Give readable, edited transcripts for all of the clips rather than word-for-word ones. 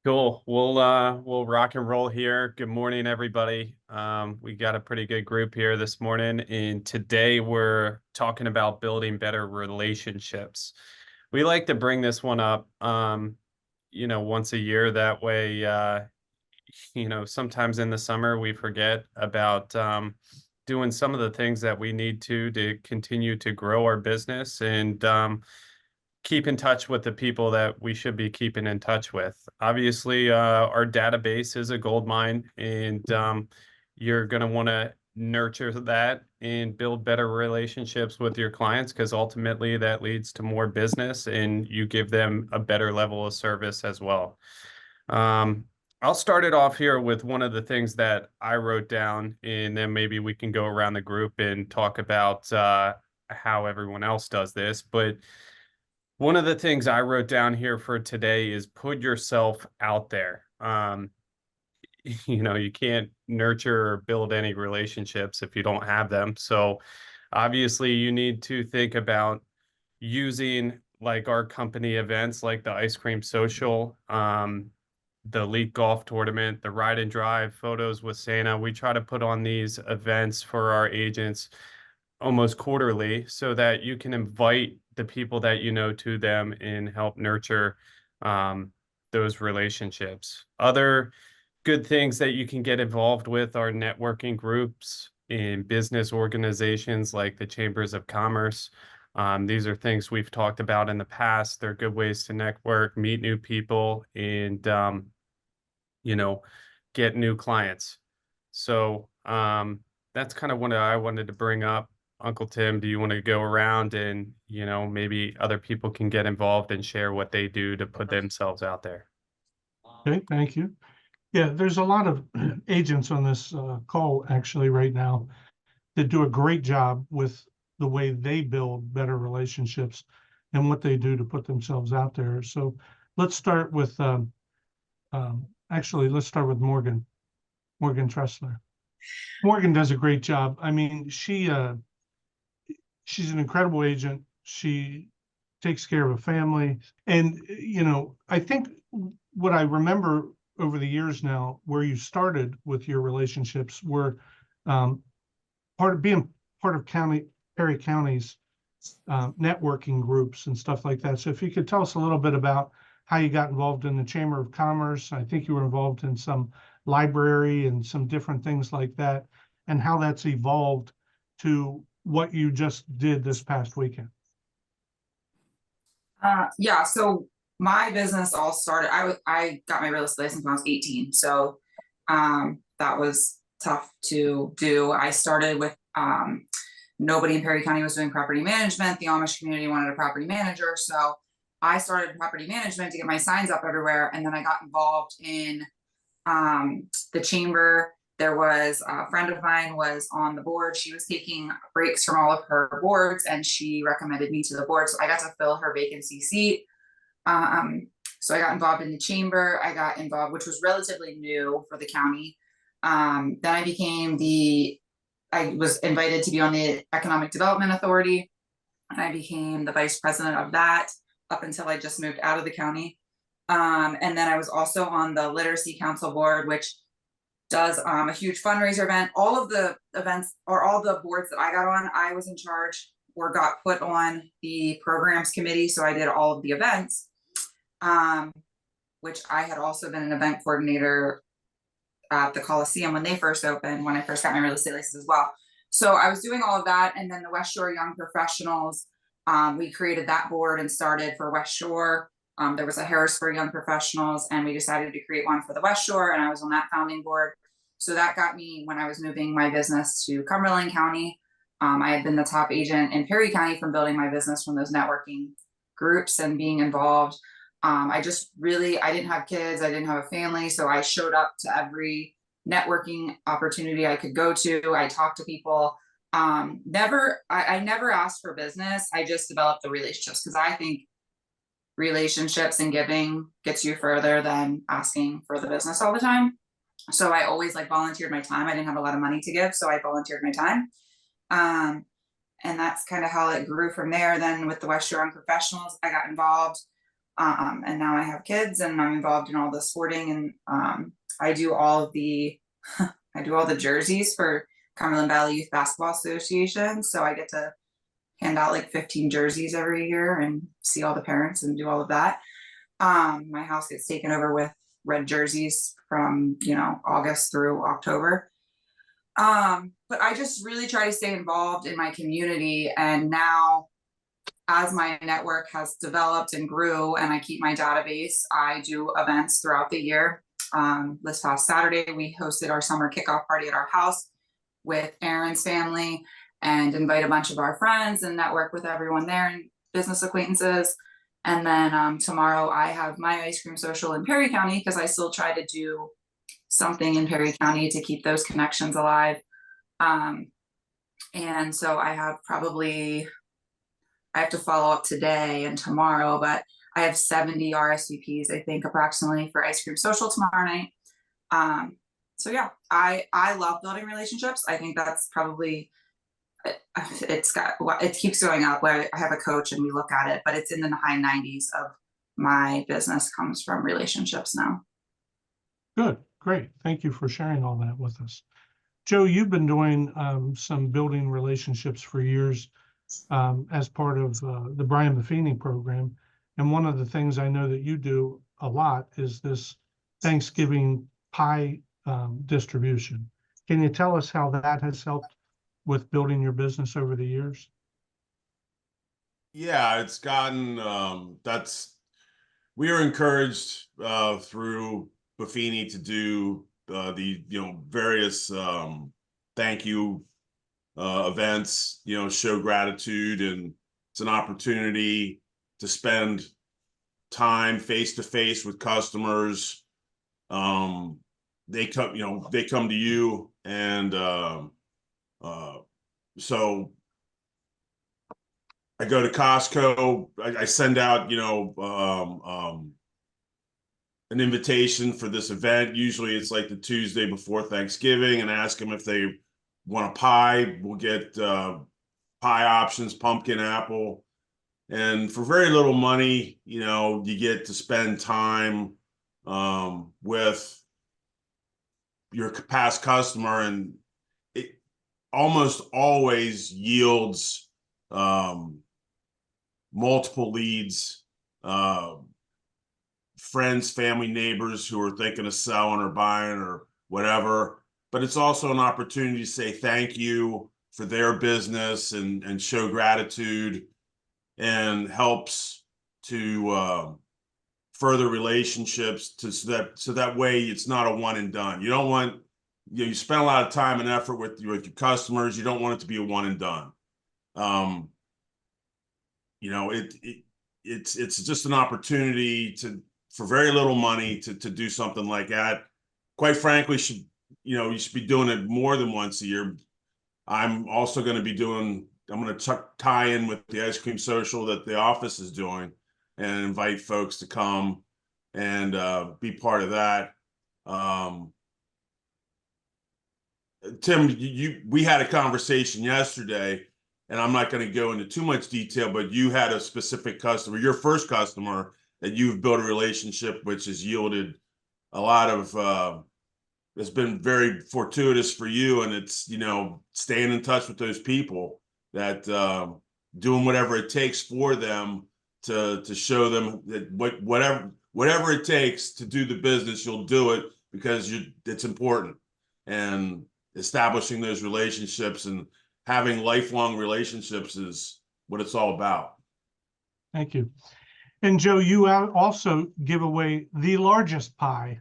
Cool. We'll rock and roll here. Good morning, everybody. We got a pretty good group here this morning, and today we're talking about building better relationships. We like to bring this one up, once a year. That way, sometimes in the summer we forget about doing some of the things that we need to continue to grow our business and keep in touch with the people that we should be keeping in touch with. Obviously, our database is a gold mine, and you're going to want to nurture that and build better relationships with your clients because ultimately that leads to more business and you give them a better level of service as well. I'll start it off here with one of the things that I wrote down, and then maybe we can go around the group and talk about how everyone else does this. But one of the things I wrote down here for today is put yourself out there. You can't nurture or build any relationships if you don't have them. So obviously you need to think about using like our company events like the ice cream social, the Elite Golf Tournament, the Ride and Drive Photos with Santa. We try to put on these events for our agents almost quarterly so that you can invite the people that you know to them and help nurture those relationships. Other good things that you can get involved with are networking groups in business organizations like the Chambers of Commerce. These are things we've talked about in the past. They're good ways to network, meet new people, and get new clients. So that's kind of what I wanted to bring up. Uncle Tim, do you want to go around and, maybe other people can get involved and share what they do to put themselves out there? Okay, thank you. Yeah, there's a lot of agents on this call actually right now that do a great job with the way they build better relationships and what they do to put themselves out there. So let's start with let's start with Morgan Tressler. Morgan does a great job. I mean, she's an incredible agent. She takes care of a family. And, I think what I remember over the years now, where you started with your relationships were being part of Perry County's networking groups and stuff like that. So if you could tell us a little bit about how you got involved in the Chamber of Commerce. I think you were involved in some library and some different things like that, and how that's evolved to what you just did this past weekend. Yeah, so my business all started, I got my real estate license when I was 18. So that was tough to do. I started with nobody in Perry County was doing property management. The Amish community wanted a property manager. So I started property management to get my signs up everywhere. And then I got involved in the chamber. There was a friend of mine was on the board. She was taking breaks from all of her boards and she recommended me to the board. So I got to fill her vacancy seat. So I got involved in the chamber. I got involved, which was relatively new for the county. Then I was invited to be on the Economic Development Authority, and I became the vice president of that up until I just moved out of the county. And then I was also on the Literacy Council board, which does a huge fundraiser event. All of the events or all the boards that I got on, I was in charge or got put on the programs committee. So I did all of the events, which I had also been an event coordinator at the Coliseum when they first opened, when I first got my real estate license as well. So I was doing all of that. And then the West Shore Young Professionals, we created that board and started for West Shore. There was a Harrisburg Young Professionals, and we decided to create one for the West Shore, and I was on that founding board. So that got me, when I was moving my business to Cumberland County, I had been the top agent in Perry County from building my business from those networking groups and being involved. I didn't have kids, I didn't have a family, so I showed up to every networking opportunity I could go to. I talked to people. I never asked for business. I just developed the relationships because I think relationships and giving gets you further than asking for the business all the time. So I always volunteered my time. I didn't have a lot of money to give, so I volunteered my time. And that's kind of how it grew from there. Then with the West Shore Young Professionals, I got involved. And now I have kids and I'm involved in all the sporting, and I do all the I do all the jerseys for Cumberland Valley Youth Basketball Association. So I get to hand out like 15 jerseys every year and see all the parents and do all of that. My house gets taken over with red jerseys from, August through October. But I just really try to stay involved in my community. And now, as my network has developed and grew and I keep my database, I do events throughout the year. This past Saturday, we hosted our summer kickoff party at our house with Aaron's family and invite a bunch of our friends and network with everyone there and business acquaintances. And then tomorrow I have my ice cream social in Perry County, because I still try to do something in Perry County to keep those connections alive. And so I have to follow up today and tomorrow, but I have 70 RSVPs, I think, approximately, for ice cream social tomorrow night. So yeah, I love building relationships. I think that's probably, it keeps going up. Where I have a coach and we look at it, but it's in the high 90s of my business comes from relationships now. Good, great. Thank you for sharing all that with us. Joe, you've been doing some building relationships for years as part of the Brian Buffini program. And one of the things I know that you do a lot is this Thanksgiving pie distribution. Can you tell us how that has helped with building your business over the years? Yeah, it's gotten, we are encouraged through Buffini to do the, various thank you events, show gratitude, and it's an opportunity to spend time face to face with customers. They come to you, and so I go to Costco. I send out, an invitation for this event. Usually it's like the Tuesday before Thanksgiving, and ask them if they want a pie. We'll get pie options, pumpkin, apple. And for very little money, you get to spend time with your past customer, and it almost always yields multiple leads, friends, family, neighbors who are thinking of selling or buying or whatever. But it's also an opportunity to say thank you for their business and show gratitude, and helps to further relationships so that way it's not a one and done. You don't want, you spend a lot of time and effort with your customers. You don't want it to be a one and done. It's just an opportunity for very little money to do something like that. Quite frankly, you should be doing it more than once a year. I'm also going to be I'm going to tie in with the ice cream social that the office is doing, and invite folks to come and be part of that. Tim, we had a conversation yesterday, and I'm not going to go into too much detail, but you had a specific customer, your first customer, that you've built a relationship, which has yielded a lot of, it's been very fortuitous for you. And it's, staying in touch with those people, that doing whatever it takes for them to show them that whatever it takes to do the business, you'll do it because it's important. And establishing those relationships and having lifelong relationships is what it's all about. Thank you. And Joe, you also give away the largest pie.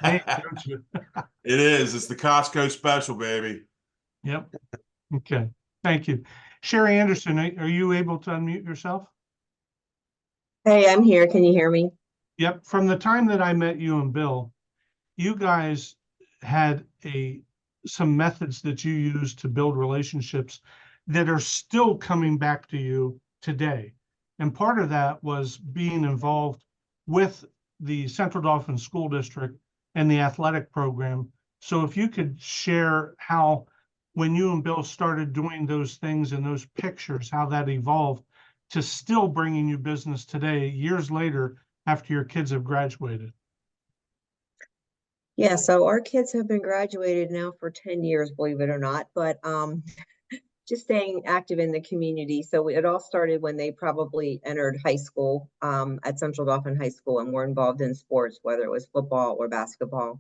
Don't you? It is. It's the Costco special, baby. Yep. Okay. Thank you. Sherry Anderson, are you able to unmute yourself? Hey, I'm here. Can you hear me? Yep. From the time that I met you and Bill, you guys had some methods that you use to build relationships that are still coming back to you today. And part of that was being involved with the Central Dauphin School District and the athletic program. So if you could share how, when you and Bill started doing those things and those pictures, how that evolved to still bringing you business today, years later, after your kids have graduated? Yeah, so our kids have been graduated now for 10 years, believe it or not, but just staying active in the community. So it all started when they probably entered high school at Central Dauphin High School and were involved in sports, whether it was football or basketball.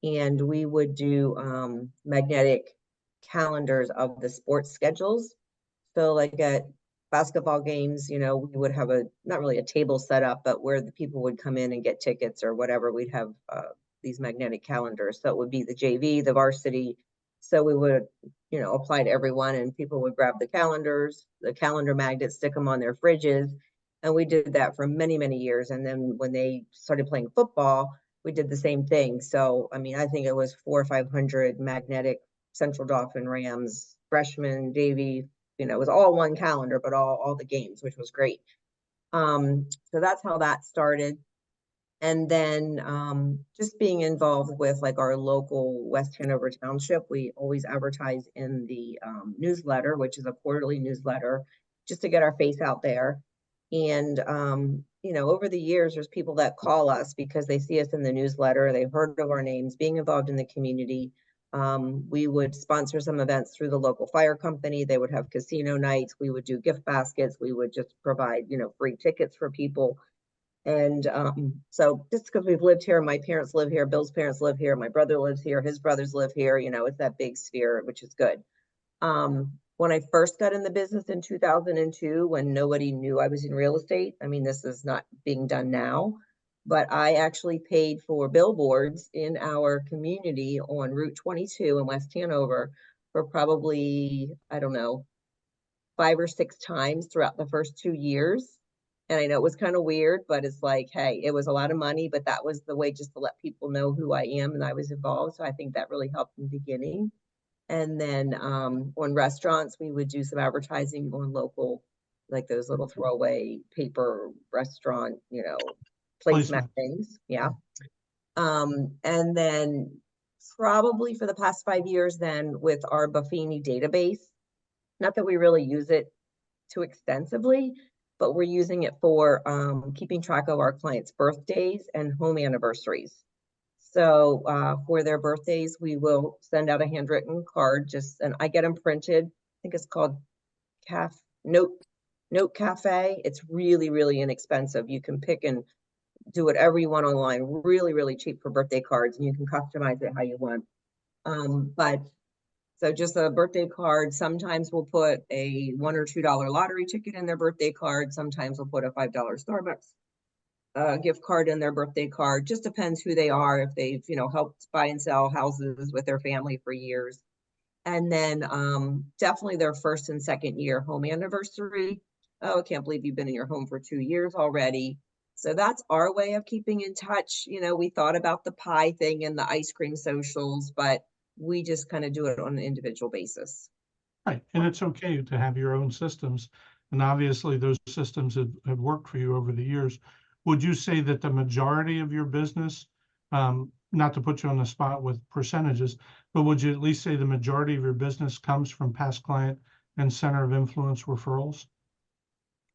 And we would do magnetic calendars of the sports schedules. So like at basketball games, you know, we would have not really a table set up, but where the people would come in and get tickets or whatever, we'd have these magnetic calendars. So it would be the JV, the varsity. So we would, you know, apply to everyone, and people would grab the calendars, the calendar magnets, stick them on their fridges. And we did that for many, many years. And then when they started playing football, we did the same thing. So, I mean, I think it was 400 or 500 magnetic Central Dauphin Rams, freshman, JV, you know, it was all one calendar, but all the games, which was great. So that's how that started. And then just being involved with like our local West Hanover Township, we always advertise in the newsletter, which is a quarterly newsletter, just to get our face out there. And, you know, over the years, there's people that call us because they see us in the newsletter, they've heard of our names, being involved in the community. We would sponsor some events through the local fire company. They would have casino nights. We would do gift baskets. We would just provide, you know, free tickets for people. And so just because we've lived here, my parents live here, Bill's parents live here, my brother lives here, his brothers live here, you know, it's that big sphere, which is good. When I first got in the business in 2002, when nobody knew I was in real estate, I mean, this is not being done now, but I actually paid for billboards in our community on Route 22 in West Hanover for probably, I don't know, 5 or 6 times throughout the first 2 years. And I know it was kind of weird, but it's like, hey, it was a lot of money, but that was the way just to let people know who I am and I was involved. So I think that really helped in the beginning. And then on restaurants, we would do some advertising on local, like those little throwaway paper restaurant, you know, placemat things. Yeah. And then probably for the past 5 years then with our Buffini database, not that we really use it too extensively, but we're using it for keeping track of our clients' birthdays and home anniversaries. So for their birthdays, we will send out a handwritten card, and I get them printed. I think it's called Note Cafe. It's really, really inexpensive. You can pick and do whatever you want online. Really, really cheap for birthday cards, and you can customize it how you want. But so just a birthday card. Sometimes we'll put a $1 or $2 lottery ticket in their birthday card. Sometimes we'll put a $5 Starbucks gift card in their birthday card. Just depends who they are. If they've, you know, helped buy and sell houses with their family for years. And then definitely their first and second year home anniversary. Oh, I can't believe you've been in your home for 2 years already. So that's our way of keeping in touch. You know, we thought about the pie thing and the ice cream socials, but we just kind of do it on an individual basis. Right. And it's okay to have your own systems. And obviously those systems have worked for you over the years. Would you say that the majority of your business, not to put you on the spot with percentages, but would you at least say the majority of your business comes from past client and center of influence referrals?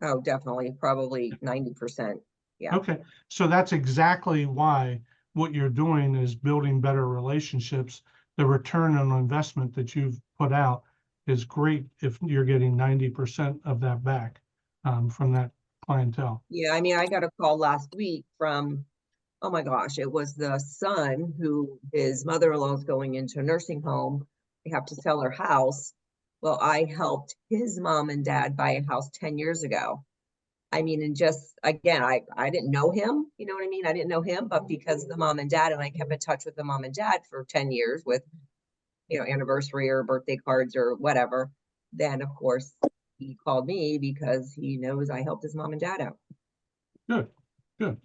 Oh, definitely. Probably 90%. Yeah. Okay. So that's exactly why what you're doing is building better relationships. The return on investment that you've put out is great if you're getting 90% of that back from that clientele. Yeah, I mean, I got a call last week from, oh my gosh, it was the son who his mother-in-law is going into a nursing home. They have to sell her house. Well, I helped his mom and dad buy a house 10 years ago. I mean, and just again, I didn't know him, you know what I mean? I didn't know him, but because the mom and dad, and I kept in touch with the mom and dad for 10 years with, you know, anniversary or birthday cards or whatever, then of course he called me because he knows I helped his mom and dad out. Good, good.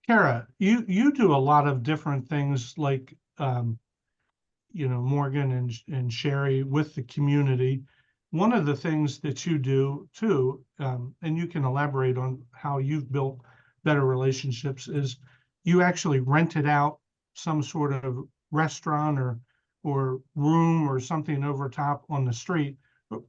Kara, you do a lot of different things like, you know, Morgan and Sherry with the community. One of the things that you do too, and you can elaborate on how you've built better relationships, is you actually rented out some sort of restaurant or room or something over top on the street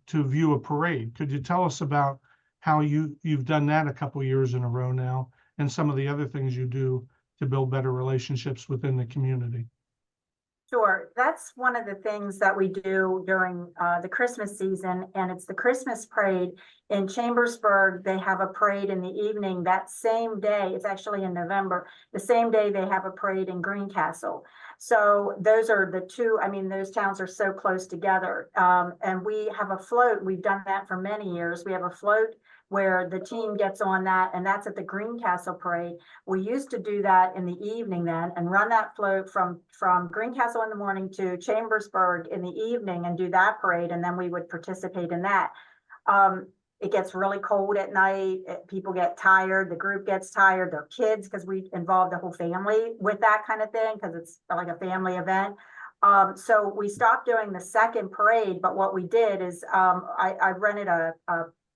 to view a parade. Could you tell us about how you've done that a couple years in a row now, and some of the other things you do to build better relationships within the community. Sure. That's one of the things that we do during the Christmas season, and it's the Christmas parade in Chambersburg. They have a parade in the evening that same day. It's actually in November. The same day they have a parade in Greencastle. So those are the two. I mean, those towns are so close together. And we have a float. We've done that for many years. We have a float where the team gets on that, and that's at the Greencastle parade. We used to do that in the evening then and run that float from Greencastle in the morning to Chambersburg in the evening and do that parade, and then we would participate in that. It gets really cold at night. People get tired. The group gets tired. Their kids, because we involve the whole family with that kind of thing, because it's like a family event. So we stopped doing the second parade, but what we did is I rented a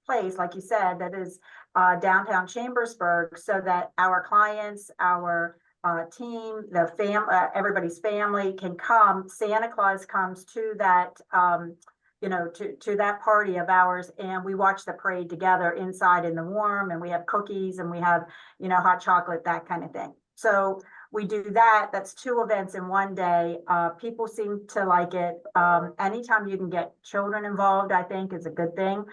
place, like you said, that is downtown Chambersburg, so that our clients, our team, the everybody's family can come. Santa Claus comes to that, to that party of ours, and we watch the parade together inside in the warm, and we have cookies and we have, hot chocolate, that kind of thing. So we do that. That's two events in one day. People seem to like it. Anytime you can get children involved, I think is a good thing.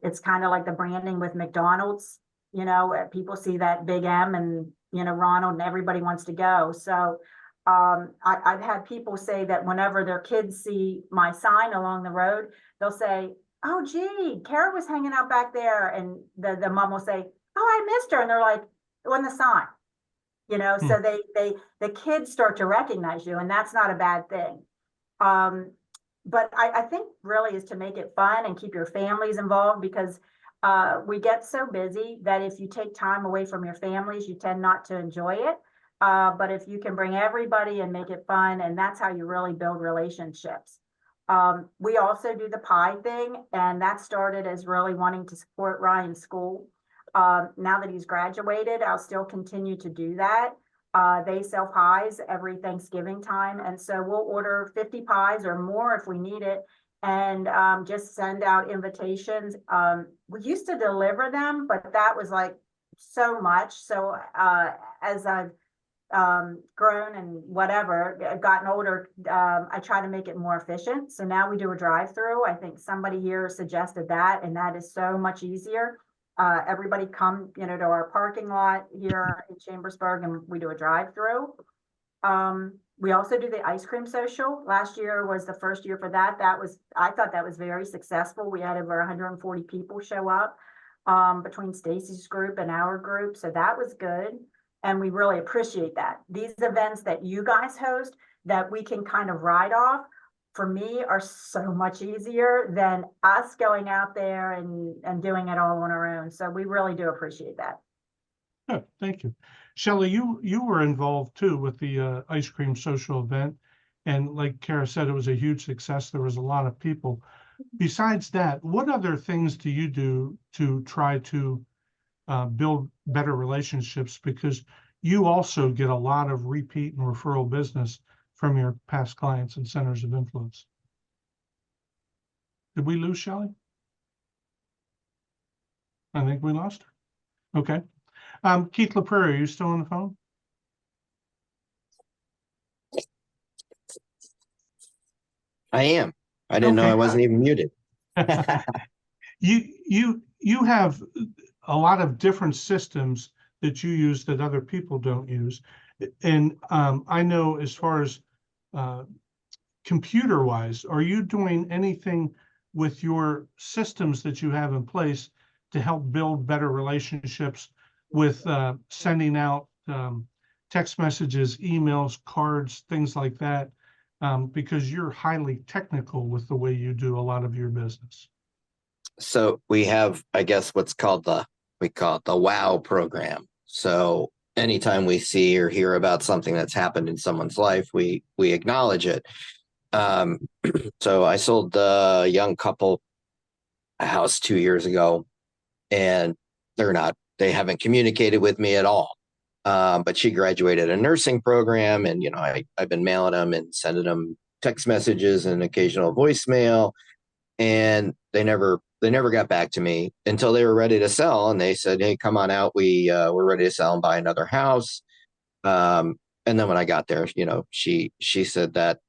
It's kind of like the branding with McDonald's, people see that big M and, Ronald, and everybody wants to go. So I've had people say that whenever their kids see my sign along the road, they'll say, "Oh, gee, Kara was hanging out back there." And the mom will say, "Oh, I missed her." And they're like, "On the sign." So the kids start to recognize you, and that's not a bad thing. But I think really is to make it fun and keep your families involved, because we get so busy that if you take time away from your families, you tend not to enjoy it. But if you can bring everybody and make it fun, and that's how you really build relationships. We also do the pie thing, and that started as really wanting to support Ryan's school. Now that he's graduated, I'll still continue to do that. They sell pies every Thanksgiving time, and so we'll order 50 pies or more if we need it, and just send out invitations. We used to deliver them, but that was like so much. So as I've grown and whatever, gotten older, I try to make it more efficient. So now we do a drive-through. I think somebody here suggested that, and that is so much easier. Everybody come, to our parking lot here in Chambersburg, and we do a drive-through. We also do the ice cream social. Last year was the first year for that. I thought that was very successful. We had over 140 people show up between Stacy's group and our group. So that was good. And we really appreciate that. These events that you guys host that we can kind of ride off, for me, are so much easier than us going out there and doing it all on our own. So we really do appreciate that. Good, thank you. Shelley, you were involved too with the ice cream social event. And like Kara said, it was a huge success. There was a lot of people. Besides that, what other things do you do to try to build better relationships? Because you also get a lot of repeat and referral business from your past clients and centers of influence. Did we lose Shelley? I think we lost her. Okay. Keith LaPrairie, are you still on the phone? I am. I didn't know I wasn't even muted. You have a lot of different systems that you use that other people don't use. And I know as far as computer-wise, are you doing anything with your systems that you have in place to help build better relationships with sending out text messages, emails, cards, things like that, because you're highly technical with the way you do a lot of your business? So we have, I guess, what's called we call it the WOW program. So anytime we see or hear about something that's happened in someone's life, we acknowledge it. So I sold a young couple a house 2 years ago, and they haven't communicated with me at all. But she graduated a nursing program, and I've been mailing them and sending them text messages and occasional voicemail, and they never they never got back to me until they were ready to sell, and they said, "Hey, come on out. We're ready to sell and buy another house." And then when I got there, she said that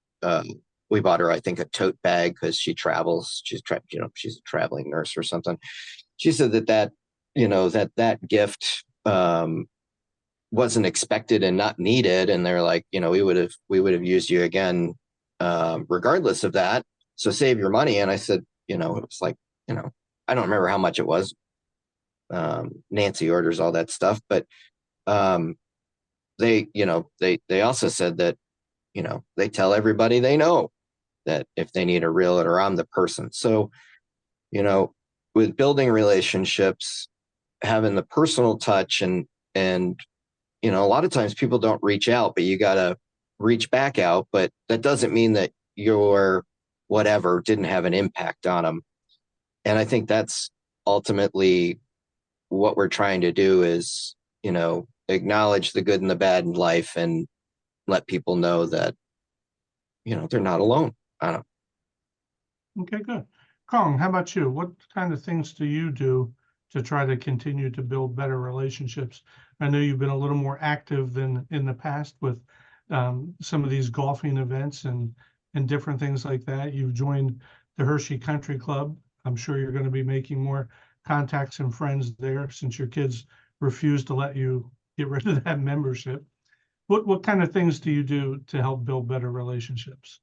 we bought her, I think, a tote bag because she travels. She's a traveling nurse or something. She said that gift wasn't expected and not needed, and they're like, we would have used you again regardless of that. So save your money. And I said, it was like, I don't remember how much it was. Nancy orders all that stuff, but they also said that, they tell everybody they know that if they need a realtor, I'm the person. So, with building relationships, having the personal touch and, a lot of times people don't reach out, but you got to reach back out, but that doesn't mean that your whatever didn't have an impact on them. And I think that's ultimately what we're trying to do is, acknowledge the good and the bad in life and let people know that, they're not alone. I don't know. Okay, good. Kong, how about you? What kind of things do you do to try to continue to build better relationships? I know you've been a little more active than in the past with some of these golfing events and different things like that. You've joined the Hershey Country Club. I'm sure you're going to be making more contacts and friends there since your kids refuse to let you get rid of that membership. What kind of things do you do to help build better relationships?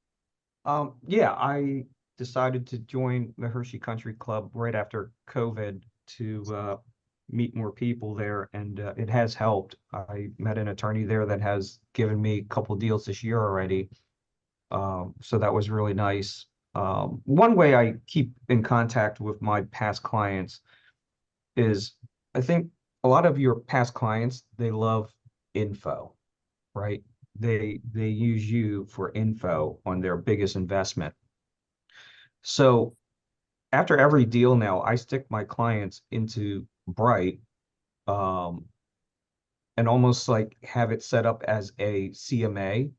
Yeah, I decided to join the Hershey Country Club right after COVID to meet more people there, and it has helped. I met an attorney there that has given me a couple deals this year already. So that was really nice. One way I keep in contact with my past clients is, I think a lot of your past clients, they love info, right? They use you for info on their biggest investment. So after every deal now, I stick my clients into Bright, and almost like have it set up as a CMA,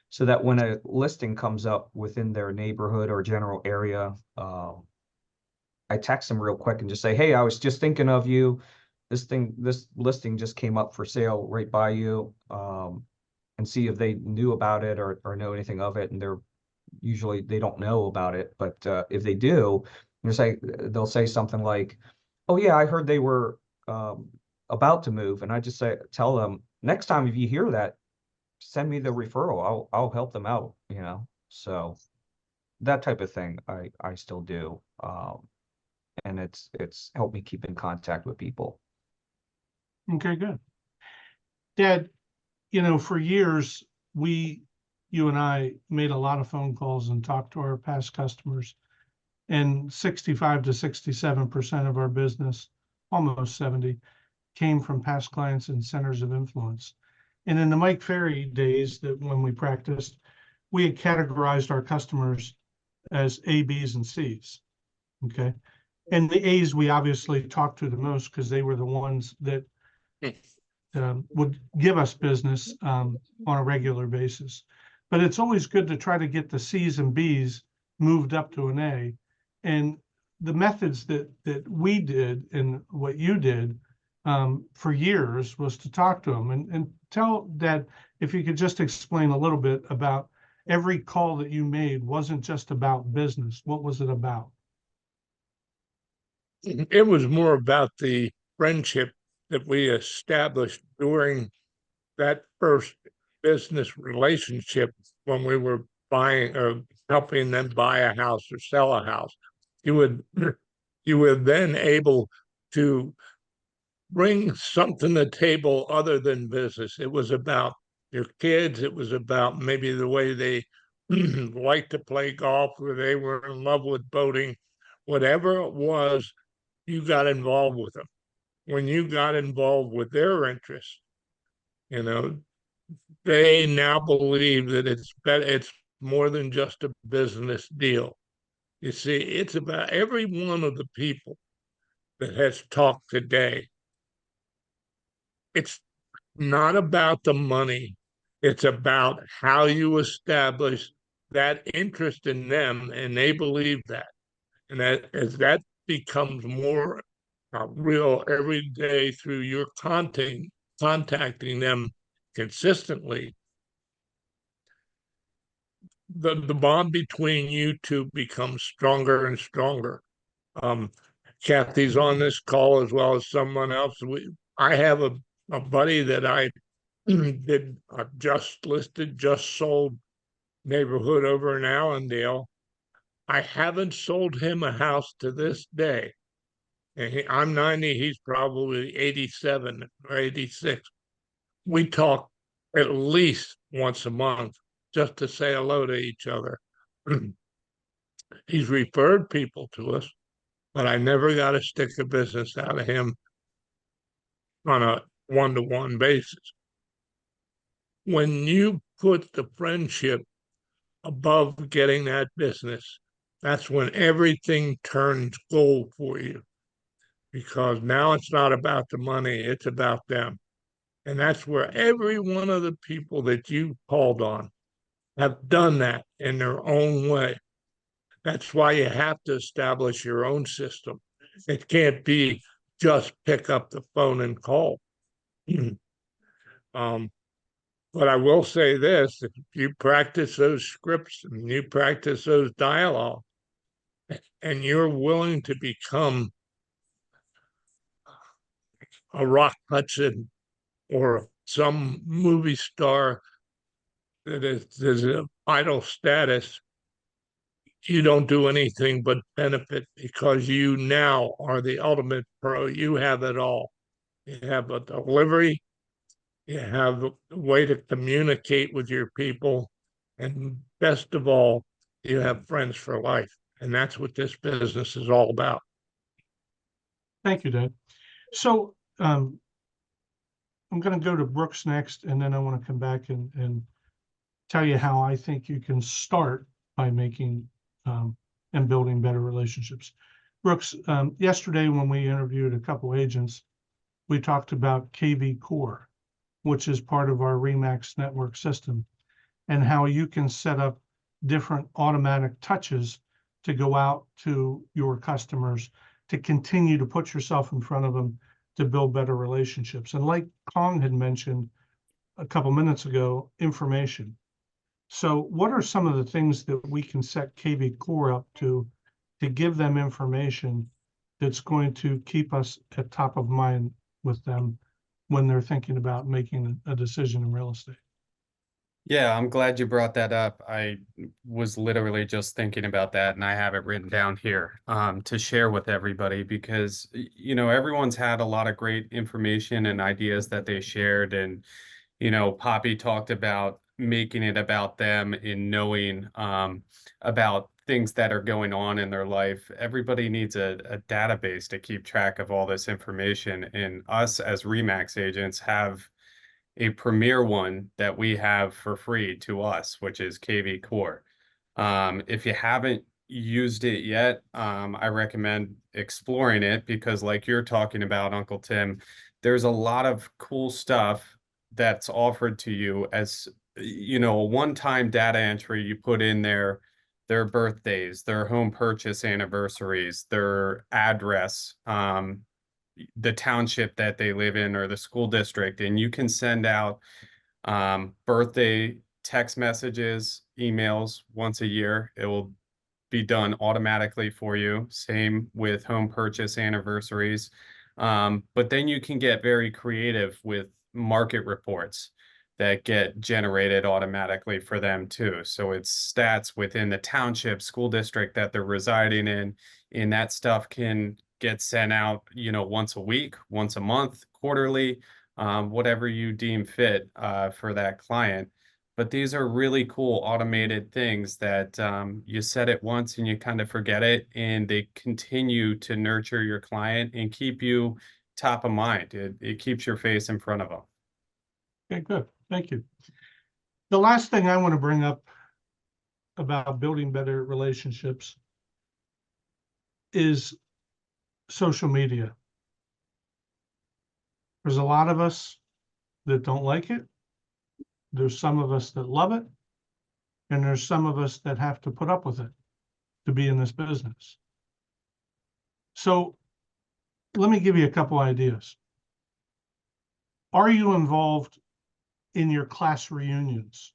so that when a listing comes up within their neighborhood or general area, I text them real quick and just say, "Hey, I was just thinking of you. This listing just came up for sale right by you," and see if they knew about it or know anything of it. And usually they don't know about it, but if they do, they'll say something like, "Oh yeah, I heard they were about to move," and I just tell them, next time if you hear that, send me the referral. I'll help them out. So that type of thing I still do, and it's helped me keep in contact with people. Okay, good. Dad, for years, you and I made a lot of phone calls and talked to our past customers, and 65 to 67% of our business, almost 70, came from past clients and centers of influence. And in the Mike Ferry days that when we practiced, we had categorized our customers as A, Bs, and Cs. Okay. And the A's we obviously talked to the most because they were the ones that would give us business on a regular basis. But it's always good to try to get the C's and B's moved up to an A. And the methods that we did and what you did for years was to talk to them and tell Dad, if you could just explain a little bit about every call that you made wasn't just about business. What was it about? It was more about the friendship that we established during that first business relationship when we were buying or helping them buy a house or sell a house. You were then able to bring something to the table other than business. It was about your kids. It was about maybe the way they like to play golf, or they were in love with boating. Whatever it was, you got involved with them. When you got involved with their interests, they now believe that it's more than just a business deal. You see, it's about every one of the people that has talked today. It's not about the money. It's about how you establish that interest in them, and they believe that. And that as that becomes more real every day through your contacting them consistently, the bond between you two becomes stronger and stronger. Kathy's on this call as well as someone else. I have a buddy that I did a just sold neighborhood over in Allendale. I haven't sold him a house to this day. And I'm 90, he's probably 87 or 86. We talk at least once a month just to say hello to each other. He's referred people to us, but I never got a stick of business out of him on a one-to-one basis. When you put the friendship above getting that business, that's when everything turns gold for you, because now it's not about the money, it's about them. And that's where every one of the people that you called on have done that in their own way. That's why you have to establish your own system. It can't be just pick up the phone and call. But I will say this, if you practice those scripts and you practice those dialogue, and you're willing to become a Rock Hudson or some movie star that is an idol status, you don't do anything but benefit, because you now are the ultimate pro. You have it all. You have a delivery, you have a way to communicate with your people, and best of all, you have friends for life. And that's what this business is all about. Thank you, Dave. So I'm going to go to Brooks next, and then I want to come back and tell you how I think you can start by making and building better relationships. Brooks, yesterday when we interviewed a couple agents, we talked about KV Core, which is part of our Remax network system, and how you can set up different automatic touches to go out to your customers to continue to put yourself in front of them to build better relationships. And like Kong had mentioned a couple minutes ago, information. So what are some of the things that we can set KV Core up to give them information that's going to keep us at top of mind with them when they're thinking about making a decision in real estate? Yeah, I'm glad you brought that up. I was literally just thinking about that, and I have it written down here to share with everybody, because everyone's had a lot of great information and ideas that they shared. And Poppy talked about making it about them in knowing about things that are going on in their life. Everybody needs a database to keep track of all this information, and us as Remax agents have a premier one that we have for free to us, which is KV Core. If you haven't used it yet, I recommend exploring it, because like you're talking about, Uncle Tim, there's a lot of cool stuff that's offered to you as, a one-time data entry. You put in their birthdays, their home purchase anniversaries, their address, the township that they live in, or the school district, and you can send out birthday text messages, emails once a year. It will be done automatically for you. Same with home purchase anniversaries. But then you can get very creative with market reports that get generated automatically for them too. So it's stats within the township, school district that they're residing in, and that stuff can get sent out, once a week, once a month, quarterly, whatever you deem fit for that client. But these are really cool automated things that you set it once and you kind of forget it, and they continue to nurture your client and keep you top of mind. It keeps your face in front of them. Okay, good. Thank you. The last thing I want to bring up about building better relationships is social media. There's a lot of us that don't like it. There's some of us that love it. And there's some of us that have to put up with it to be in this business. So let me give you a couple ideas. Are you involved in your class reunions?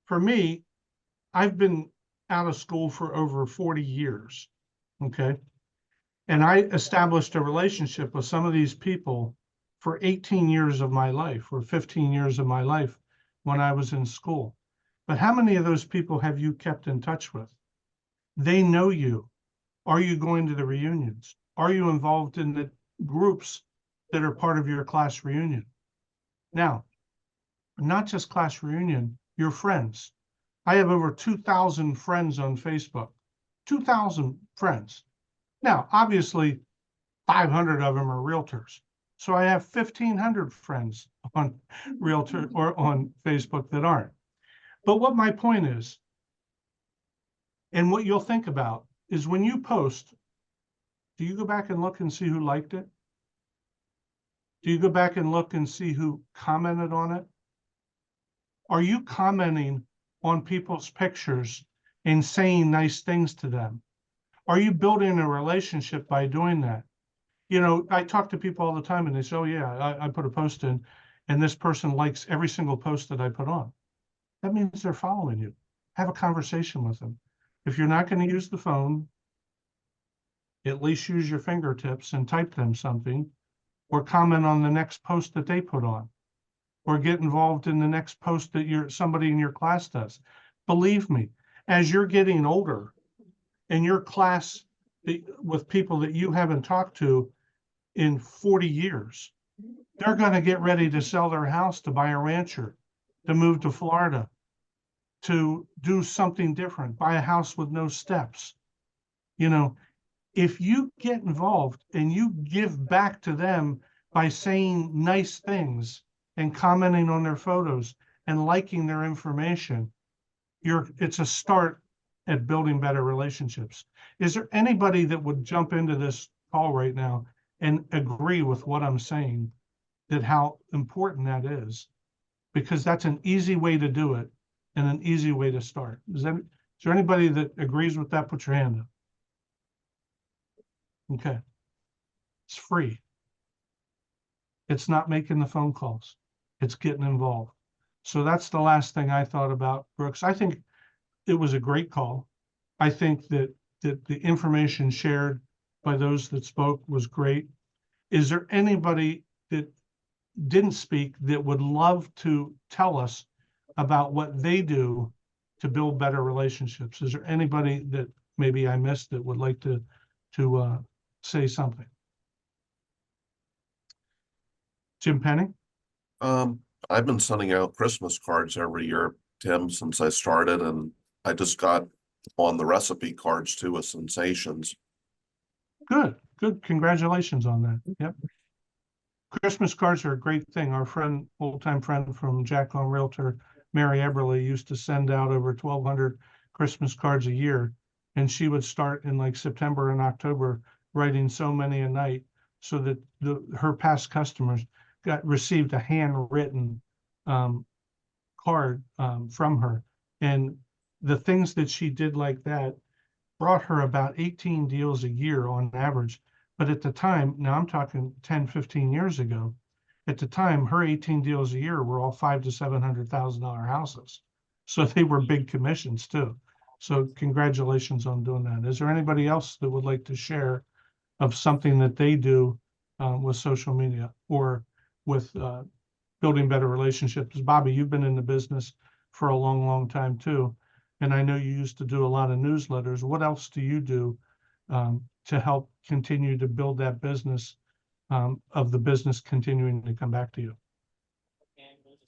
For me, I've been out of school for over 40 years, okay? And I established a relationship with some of these people for 18 years of my life or 15 years of my life when I was in school. But how many of those people have you kept in touch with? They know you. Are you going to the reunions? Are you involved in the groups that are part of your class reunion? Now, not just class reunion, your friends. I have over 2,000 friends on Facebook, 2,000 friends. Now, obviously, 500 of them are realtors. So I have 1,500 friends on realtor or on Facebook that aren't. But what my point is, and what you'll think about is when you post, do you go back and look and see who liked it? Do you go back and look and see who commented on it? Are you commenting on people's pictures and saying nice things to them? Are you building a relationship by doing that? You know, I talk to people all the time and they say, oh yeah, I put a post in and this person likes every single post that I put on. That means they're following you. Have a conversation with them. If you're not going to use the phone, at least use your fingertips and type them something or comment on the next post that they put on or get involved in the next post that somebody in your class does. Believe me, as you're getting older and your class with people that you haven't talked to in 40 years, they're going to get ready to sell their house to buy a rancher, to move to Florida, to do something different, buy a house with no steps. You know, if you get involved and you give back to them by saying nice things and commenting on their photos and liking their information, it's a start at building better relationships. Is there anybody that would jump into this call right now and agree with what I'm saying, that how important that is? Because that's an easy way to do it and an easy way to start. Is there anybody that agrees with that? Put your hand up. Okay. It's free. It's not making the phone calls. It's getting involved. So that's the last thing I thought about, Brooks. I think it was a great call. I think that the information shared by those that spoke was great. Is there anybody that didn't speak that would love to tell us about what they do to build better relationships? Is there anybody that maybe I missed that would like to say something? Jim Penny? I've been sending out Christmas cards every year, Tim, since I started, and I just got on the recipe cards too with Sensations. Good. Congratulations on that. Yep. Christmas cards are a great thing. Our friend, old-time friend from Jack Home Realtor, Mary Eberly, used to send out over 1,200 Christmas cards a year. And she would start in like September and October writing so many a night so that her past customers received a handwritten card from her. And the things that she did like that brought her about 18 deals a year on average. But at the time, now I'm talking 10, 15 years ago, at the time, her 18 deals a year were all $500,000 to $700,000 houses. So they were big commissions too. So congratulations on doing that. Is there anybody else that would like to share of something that they do with social media or with building better relationships? Bobby, you've been in the business for a long, long time too. And I know you used to do a lot of newsletters. What else do you do to help continue to build that business of the business continuing to come back to you?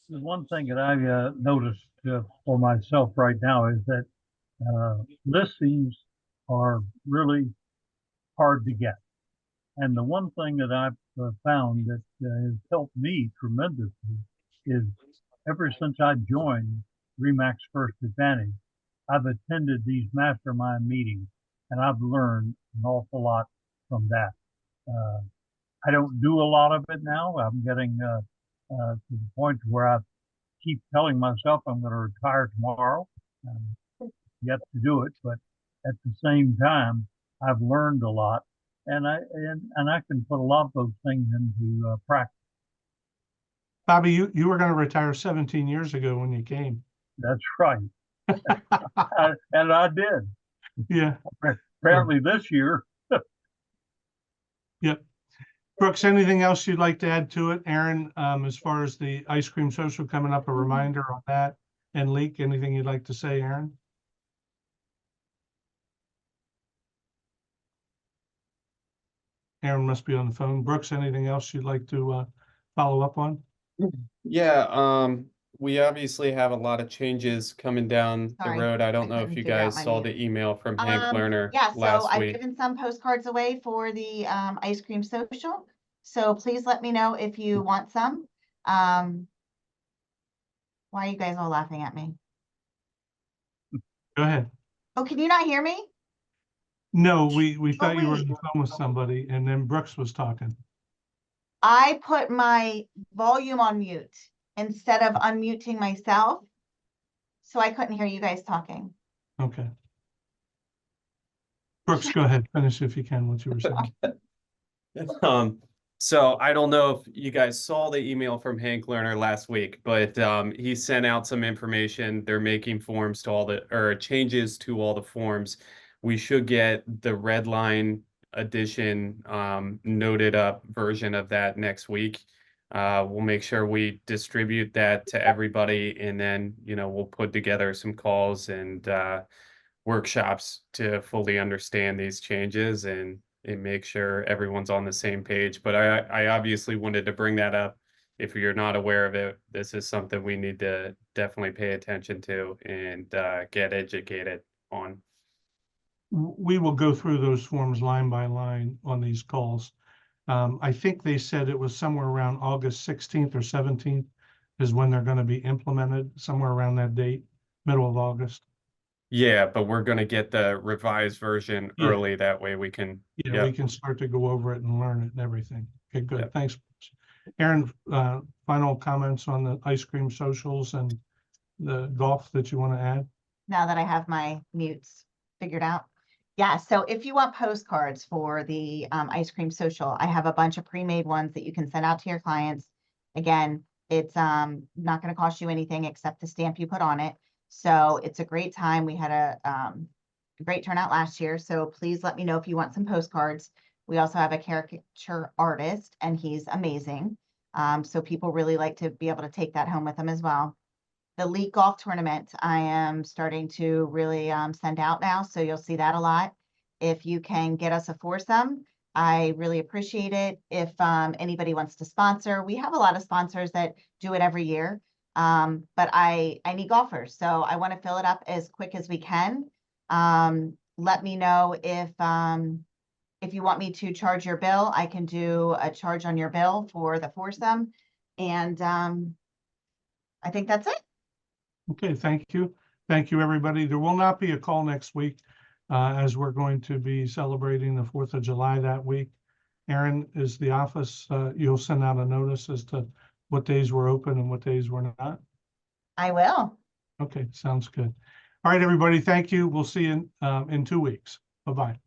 The one thing that I've noticed for myself right now is that listings are really hard to get. And the one thing that I've found that has helped me tremendously is ever since I joined RE/MAX First Advantage, I've attended these MasterMind meetings and I've learned an awful lot from that. I don't do a lot of it now. I'm getting to the point where I keep telling myself I'm going to retire tomorrow. Yet to do it, but at the same time, I've learned a lot, and I can put a lot of those things into practice. Bobby, you were going to retire 17 years ago when you came. That's right. And I did. Yeah. Apparently this year. Yep. Brooks, anything else you'd like to add to it? Aaron, as far as the ice cream social coming up, a reminder on that, and Leak, anything you'd like to say, Aaron? Aaron must be on the phone. Brooks, anything else you'd like to follow up on? Yeah, we obviously have a lot of changes coming down the Sorry, road. I don't I know if couldn't you figure out guys my saw mute. the email from Hank Lerner Yeah, so last I've week. given some postcards away for the ice cream social. So please let me know if you want some. Why are you guys all laughing at me? Go ahead. Oh, can you not hear me? No, we thought you were on wait. the phone with somebody, and then Brooks was talking. I put my volume on mute instead of unmuting myself. So I couldn't hear you guys talking. Okay. Brooks, go ahead. Finish if you can what you were saying. So I don't know if you guys saw the email from Hank Lerner last week, but he sent out some information. They're making forms to all the, or changes to all the forms. We should get the red line edition noted up version of that next week. We'll make sure we distribute that to everybody, and then, you know, we'll put together some calls and workshops to fully understand these changes and make sure everyone's on the same page. But I obviously wanted to bring that up. If you're not aware of it, this is something we need to definitely pay attention to and get educated on. We will go through those forms line by line on these calls. I think they said it was somewhere around August 16th or 17th is when they're going to be implemented, somewhere around that date, middle of August. Yeah, but we're going to get the revised version Yeah. early. That way we can, Yeah, we can start to go over it and learn it and everything. Okay, good. Yep. Thanks. Aaron, final comments on the ice cream socials and the golf that you want to add? Now that I have my mutes figured out. Yeah, so if you want postcards for the ice cream social, I have a bunch of pre-made ones that you can send out to your clients. Again, it's not going to cost you anything except the stamp you put on it. So it's a great time. We had a great turnout last year. So please let me know if you want some postcards. We also have a caricature artist, and he's amazing. So people really like to be able to take that home with them as well. The League Golf Tournament, I am starting to really send out now, so you'll see that a lot. If you can get us a foursome, I really appreciate it. If anybody wants to sponsor, we have a lot of sponsors that do it every year, but I need golfers, so I want to fill it up as quick as we can. Let me know if you want me to charge your bill. I can do a charge on your bill for the foursome, and I think that's it. Okay, thank you. Thank you, everybody. There will not be a call next week as we're going to be celebrating the 4th of July that week. Aaron, is the office, you'll send out a notice as to what days we're open and what days we're not? I will. Okay, sounds good. All right, everybody, thank you. We'll see you in 2 weeks. Bye-bye.